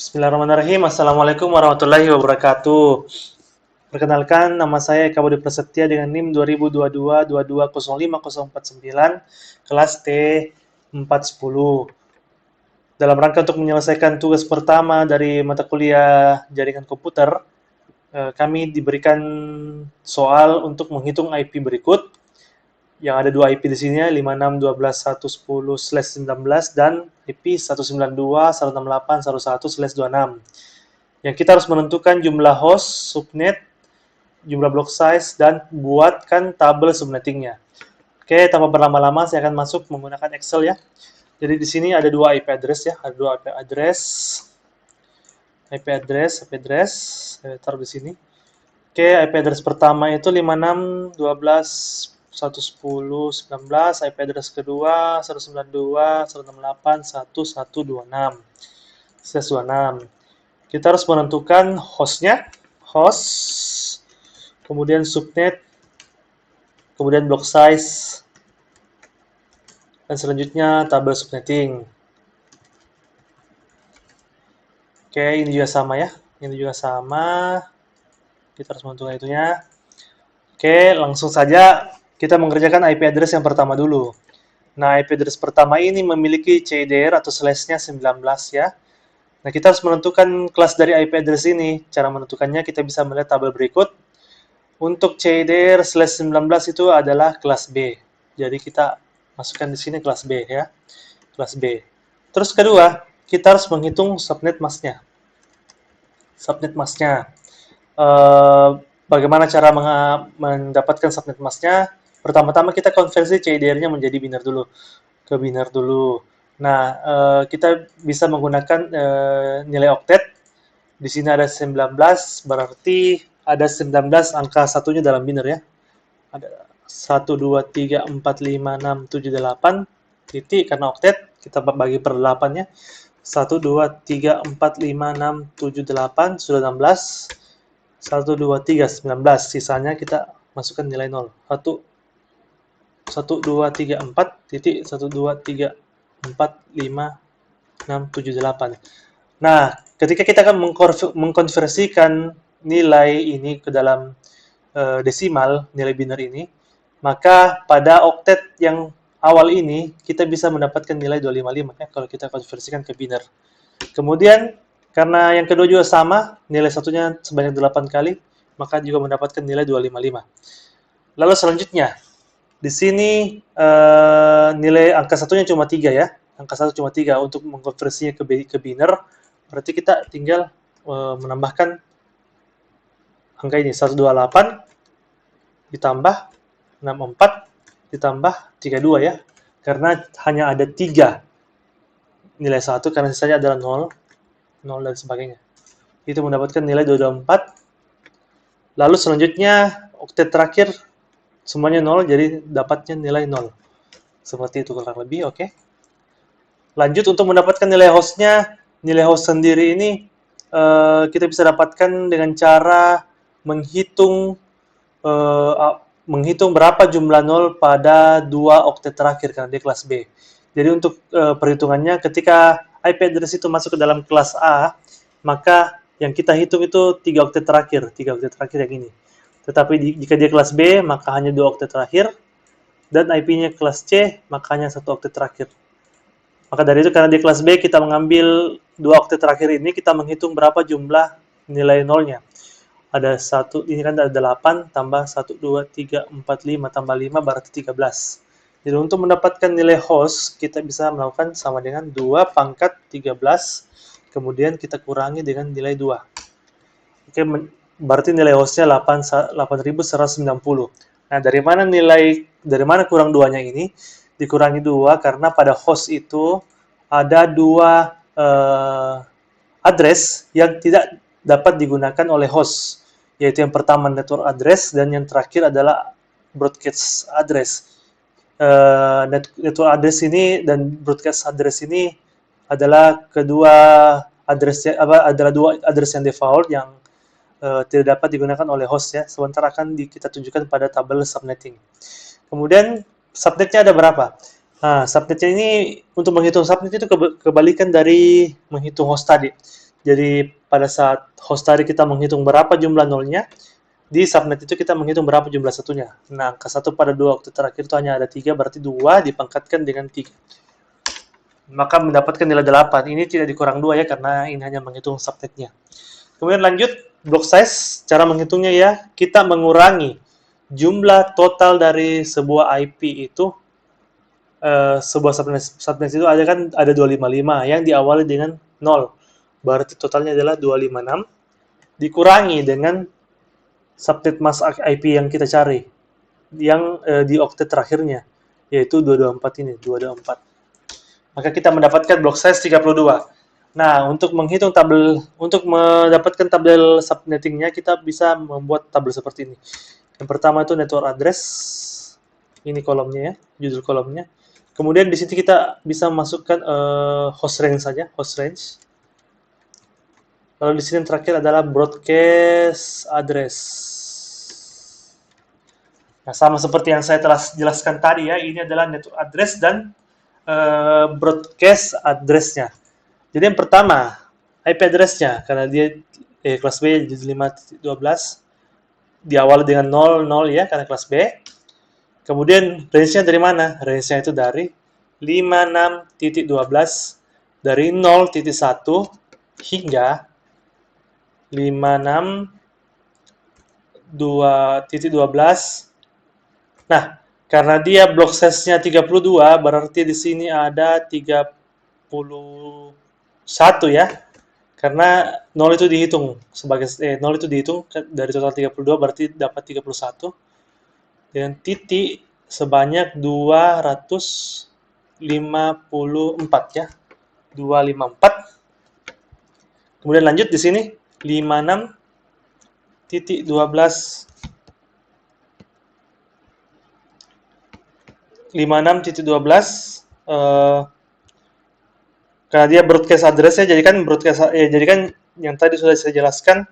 Bismillahirrahmanirrahim. Assalamualaikum warahmatullahi wabarakatuh. Perkenalkan, nama saya Eka Budi Prasetya dengan NIM 2022-2205-049, kelas T410. Dalam rangka untuk menyelesaikan tugas pertama dari mata kuliah jaringan komputer, kami diberikan soal untuk menghitung IP berikut. Yang ada dua IP di sini, 56.12.110/19 dan IP 192.168.1.1/26. Yang kita harus menentukan jumlah host, subnet, jumlah block size, dan buatkan tabel subnettingnya. Oke, tanpa berlama-lama saya akan masuk menggunakan Excel ya. Jadi di sini ada dua IP address ya, ada dua IP address, saya taruh di sini. Oke, IP address pertama itu 56.12.110.19, IP address kedua 192.168.1.126. Kita harus menentukan hostnya, host, kemudian subnet, kemudian block size, dan selanjutnya tabel subnetting. Oke, ini juga sama ya. Ini juga sama. Kita harus menentukan itunya. Oke, langsung saja kita mengerjakan IP address yang pertama dulu. Nah, IP address pertama ini memiliki CIDR atau slash-nya 19 ya. Nah, kita harus menentukan kelas dari IP address ini. Cara menentukannya kita bisa melihat tabel berikut. Untuk CIDR slash 19 itu adalah kelas B. Jadi kita masukkan di sini kelas B ya. Kelas B. Terus kedua, kita harus menghitung subnet masknya. Subnet masknya. Bagaimana cara mendapatkan subnet masknya? Pertama-tama kita konversi CIDR-nya menjadi biner dulu. Ke biner dulu. Nah, kita bisa menggunakan nilai oktet. Di sini ada 19, berarti ada 19 angka satunya dalam biner ya. Ada 1, 2, 3, 4, 5, 6, 7, 8, titik karena oktet, kita bagi per 8 ya. 1, 2, 3, 4, 5, 6, 7, 8, sudah 16. 1, 2, 3, 19. Sisanya kita masukkan nilai 0. 1, 1, 2, 3, 4, titik, 1, 2, 3, 4, 5, 6, 7, 8. Nah, ketika kita akan mengkonversikan nilai ini ke dalam desimal, nilai biner ini, maka pada oktet yang awal ini, kita bisa mendapatkan nilai 255 ya, kalau kita konversikan ke biner. Kemudian, karena yang kedua juga sama, nilai satunya sebanyak 8 kali, maka juga mendapatkan nilai 255. Lalu selanjutnya, di sini nilai angka satunya cuma 3 ya. Angka satu cuma 3 untuk mengkonversinya ke biner. Berarti kita tinggal menambahkan angka ini 128 ditambah 64 ditambah 32 ya. Karena hanya ada 3 nilai 1 karena sisanya adalah 0, 0 dan sebagainya. Itu mendapatkan nilai 224. Lalu selanjutnya oktet terakhir semuanya 0, jadi dapatnya nilai 0. Seperti itu kurang lebih, oke. Lanjut untuk mendapatkan nilai hostnya, nilai host sendiri ini kita bisa dapatkan dengan cara menghitung berapa jumlah 0 pada 2 oktet terakhir karena dia kelas B. Jadi untuk perhitungannya ketika IP address itu masuk ke dalam kelas A, maka yang kita hitung itu 3 oktet terakhir yang ini. Tetapi jika dia kelas B, maka hanya 2 oktet terakhir, dan IP-nya kelas C, maka hanya 1 oktet terakhir. Maka dari itu karena dia kelas B, kita mengambil 2 oktet terakhir ini, kita menghitung berapa jumlah nilai nolnya. Ada 1, ini kan ada 8, tambah 1, 2, 3, 4, 5, tambah 5, berarti 13. Jadi untuk mendapatkan nilai host, kita bisa melakukan sama dengan 2 pangkat 13, kemudian kita kurangi dengan nilai 2. Oke, berarti nilai hostnya 8190. Nah, dari mana kurang 2-nya ini? Dikurangi 2 karena pada host itu ada 2 address yang tidak dapat digunakan oleh host, yaitu yang pertama network address dan yang terakhir adalah broadcast address. Network address ini dan broadcast address ini adalah adalah dua address yang default yang tidak dapat digunakan oleh host ya, sementara akan kita tunjukkan pada tabel subnetting. Kemudian subnetnya ada berapa? Nah, subnetnya ini untuk menghitung subnet itu kebalikan dari menghitung host tadi. Jadi pada saat host tadi kita menghitung berapa jumlah nolnya, di subnet itu kita menghitung berapa jumlah satunya. Nah, angka 1 pada 2 waktu terakhir itu hanya ada 3, berarti 2 dipangkatkan dengan 3. Maka mendapatkan nilai 8. Ini tidak dikurang 2 ya, karena ini hanya menghitung subnetnya. Kemudian lanjut, block size. Cara menghitungnya ya, kita mengurangi jumlah total dari sebuah IP itu. Sebuah subnet itu ada kan ada 255 yang diawali dengan 0. Berarti totalnya adalah 256 dikurangi dengan subnet mask IP yang kita cari yang di oktet terakhirnya, yaitu 224 ini, 224. Maka kita mendapatkan block size 32. Nah, untuk mendapatkan tabel subnettingnya, kita bisa membuat tabel seperti ini. Yang pertama itu network address, ini kolomnya ya, judul kolomnya. Kemudian di sini kita bisa masukkan host range saja, host range. Lalu di sini terakhir adalah broadcast address. Nah, sama seperti yang saya telah jelaskan tadi ya, ini adalah network address dan broadcast address-nya. Jadi yang pertama, IP address-nya, karena dia kelas B jadi 5.12, diawali dengan 00 ya, karena kelas B. Kemudian range-nya dari mana? Range-nya itu dari 56.12 dari 0.1 hingga 56.2.12. Nah, karena dia block size-nya 32, berarti di sini ada 31 ya. Karena 0 itu dihitung sebagai 0 itu dihitung dari total 32, berarti dapat 31. Dan titik sebanyak 254 ya. 254. Kemudian lanjut di sini 56.12 karena dia broadcast address-nya, jadi kan yang tadi sudah saya jelaskan,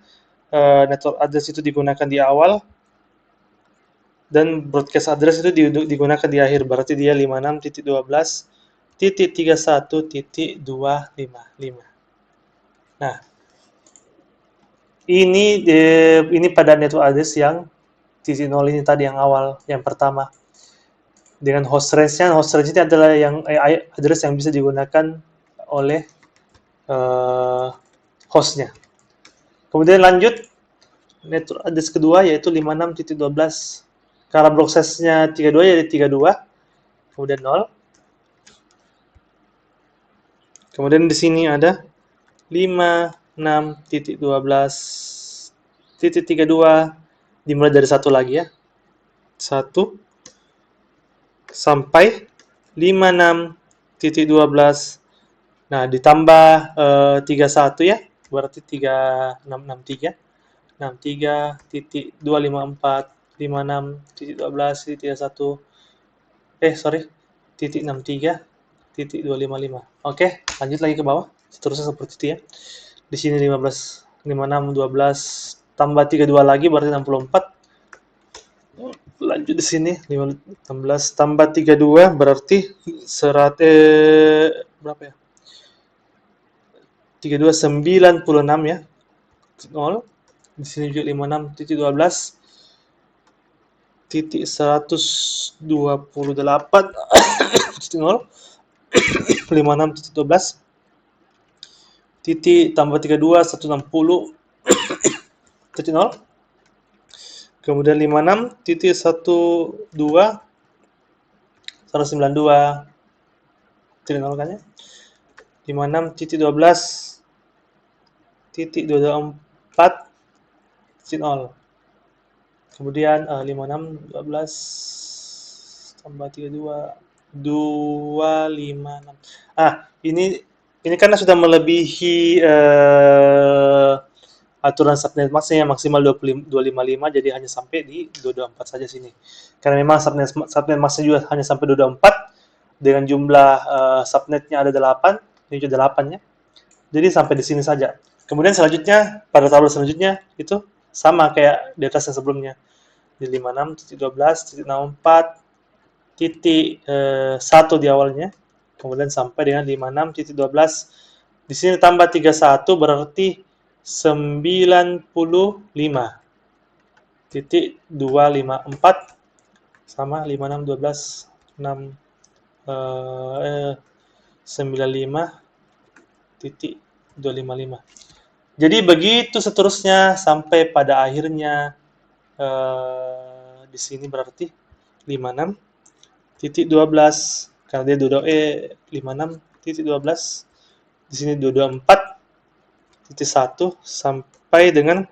network address itu digunakan di awal dan broadcast address itu digunakan di akhir, berarti dia 56.12.31.255. Nah, ini pada network address yang titik 0 ini tadi yang awal, yang pertama. Dengan host range-nya, host range ini adalah yang address yang bisa digunakan oleh hostnya. Kemudian lanjut, network address kedua yaitu 56.12. Karena block size-nya 32 jadi 32, kemudian 0. Kemudian di sini ada 56.12.32, dimulai dari 1 lagi ya. 1 sampai 56.12. Nah, ditambah 31 ya, berarti 3663. 63.254 56.12.31 titik 63.255. Oke, lanjut lagi ke bawah. Seterusnya seperti itu ya. Di sini 56 12 tambah 32 lagi berarti 64. Lanjut di sini 16 tambah 32 berarti berapa ya? 32 96 ya. 0. Di sini juga 56.12 titik 128 titik 0 56.12 titik tambah 32 160 titik 0. Kemudian 56 titik 12 192 titik 0 kan ya. 56 titik 12 titik 224 titik 0. Kemudian 56 12 tambah 32 256. Ini karena sudah melebihi aturan subnet mask-nya maksimal 255, jadi hanya sampai di 224 saja sini. Karena memang subnet mask-nya juga hanya sampai 224 dengan jumlah subnetnya ada 8, ini juga 8 ya. Jadi sampai di sini saja. Kemudian selanjutnya pada tabel selanjutnya itu sama kayak di atas yang sebelumnya. Di 56.12.64 titik 1 di awalnya, kemudian sampai dengan 56.12 Di sini tambah 31 berarti 95.254 sama 56 12 6 95.255. Jadi begitu seterusnya sampai pada akhirnya di sini berarti 56.12 karena dia 56.12 di sini 224.1 sampai dengan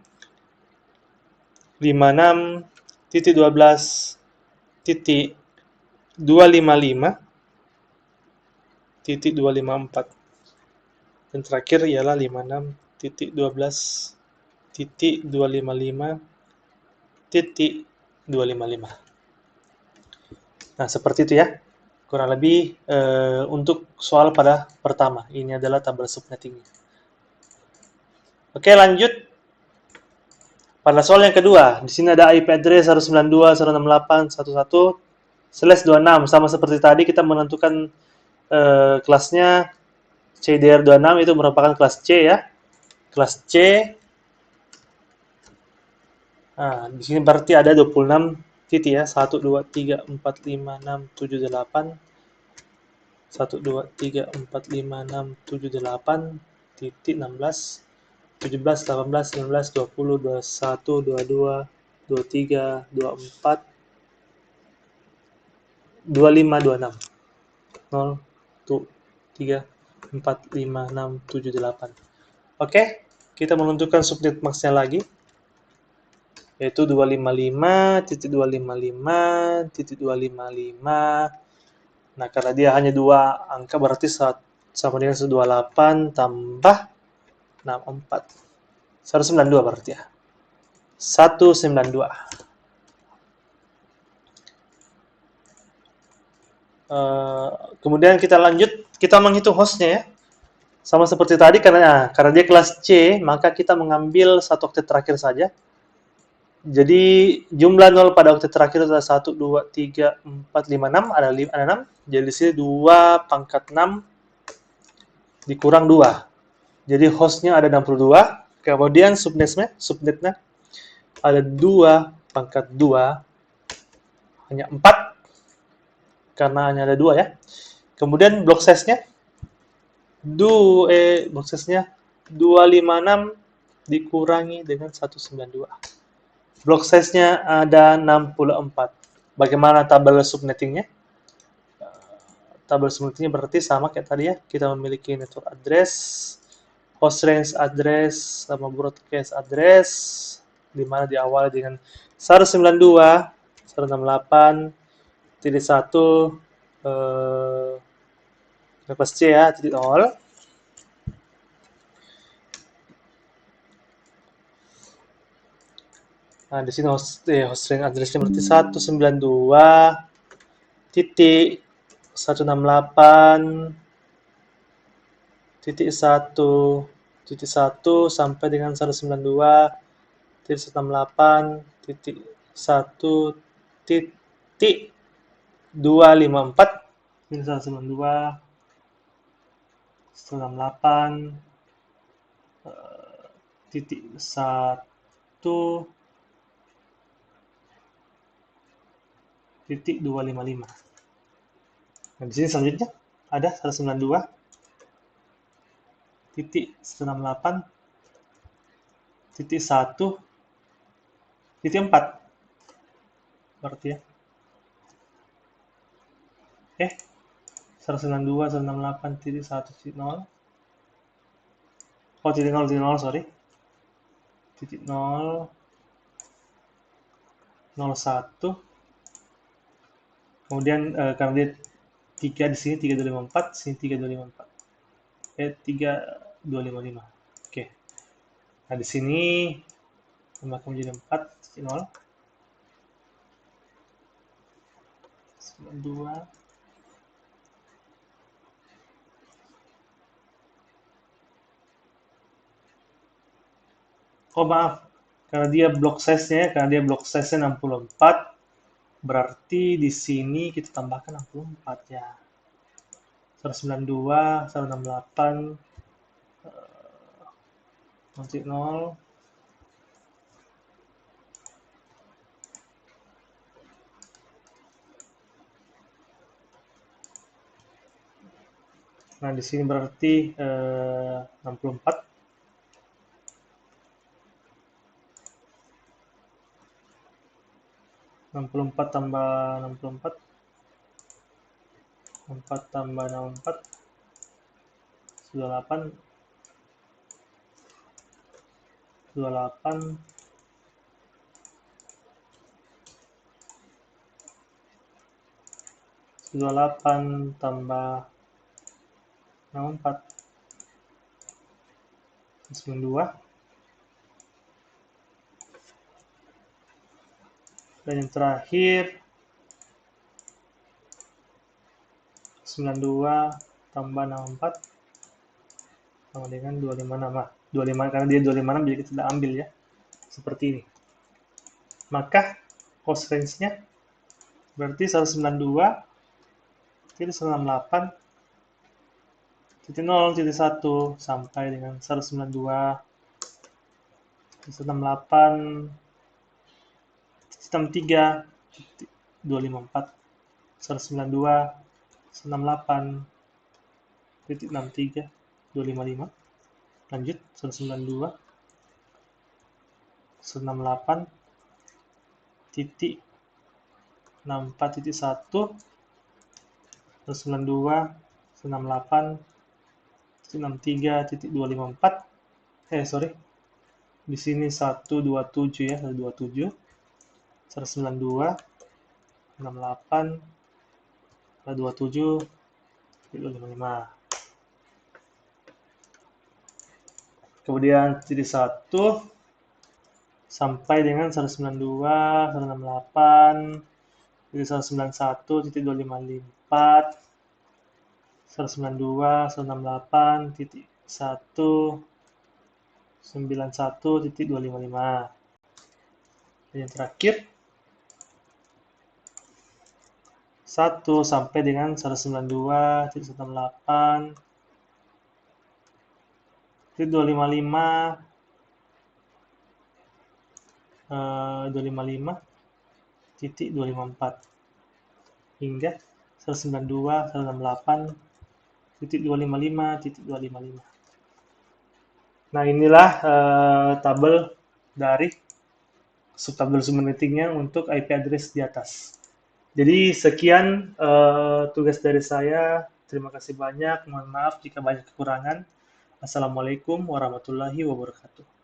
56.12.255.254 dan terakhir ialah 56.12.255.255. Nah, seperti itu ya. Kurang lebih untuk soal pada pertama. Ini adalah tabel subnettingnya. Oke, lanjut. Pada soal yang kedua, di sini ada IP address 192.168.11/26. Sama seperti tadi kita menentukan kelasnya CDR26 itu merupakan kelas C ya. Kelas C. Nah, di sini berarti ada 26 titik ya. 1 2 3 4 5 6 7 8. 1 2 3 4 5 6 7 8 titik 16 17 18 19 20 21 22 23 24 25 26 0 3 4 5 6 7 8. Oke, kita menentukan subnet max-nya lagi yaitu 255.255.255. Nah, karena dia hanya dua angka berarti sama dengan 128 tambah 64. 192 berarti ya. 192. Kemudian kita lanjut, kita menghitung hostnya ya. Sama seperti tadi, karena dia kelas C, maka kita mengambil satu oktet terakhir saja. Jadi jumlah 0 pada oktet terakhir adalah 1, 2, 3, 4, 5, 6. Ada 6. Jadi di sini 2 pangkat 6 dikurang 2. Jadi hostnya ada 62. Kemudian subnetnya ada 2 pangkat 2. Hanya 4. Karena hanya ada 2 ya. Kemudian block size-nya block size-nya 256 dikurangi dengan 192. Block size-nya ada 64. Bagaimana tabel subnettingnya? Tabel subnettingnya berarti sama kayak tadi ya. Kita memiliki network address, host range address, sama broadcast address, di mana diawali dengan 192, 168, titik 1, plus C ya, titik 0. Nah, di sini host range address-nya berarti 192 titik 168 titik 1 sampai dengan 192 titik 168 titik 1 titik 254. Ini 192 168 titik 1 titik 255. Nah, di sini selanjutnya ada 192 titik 168 titik 1 titik 4 berarti ya. 192 168 titik 1 titik 0. Oh, titik 0 sorry. Titik 0 01. Kemudian karena dia 3 di sini 3254, sini 3254. 3255. Oke. Nah, di sini tambahkan menjadi 4 titik 0. 92. Oh, maaf. Karena dia block size-nya 64, berarti di sini kita tambahkan 64 ya. 192, 168, nanti 0. Nah, di sini berarti 64. 64 tambah 64. 4 tambah 64. 28. 28. 28 tambah 64. 92. Dan yang terakhir 92 tambah 64 sama dengan 256. 25 karena dia 256 jadi kita tidak ambil ya. Seperti ini. Maka cost range-nya berarti 192 titik 168 titik 0 titik 1 sampai dengan 192 titik 168 titik 63 titik 254 192 168 titik 63 255. Lanjut 192 168 titik 64 titik 1 192 168 titik 63 titik 254. Sorry, di sini 127 ya, 127 192 68 127 titik 255. Kemudian titik 1 sampai dengan 192 168 titik 191 titik 254 192 168 titik 1 91 titik 255. Dan yang terakhir 1 sampai dengan 192 titik 168 titik 255 255 titik 254 hingga 192 168 titik 255 titik 255. Nah, inilah tabel dari subtabel subnettingnya untuk IP address di atas. Jadi sekian tugas dari saya. Terima kasih banyak. Mohon maaf jika banyak kekurangan. Assalamualaikum warahmatullahi wabarakatuh.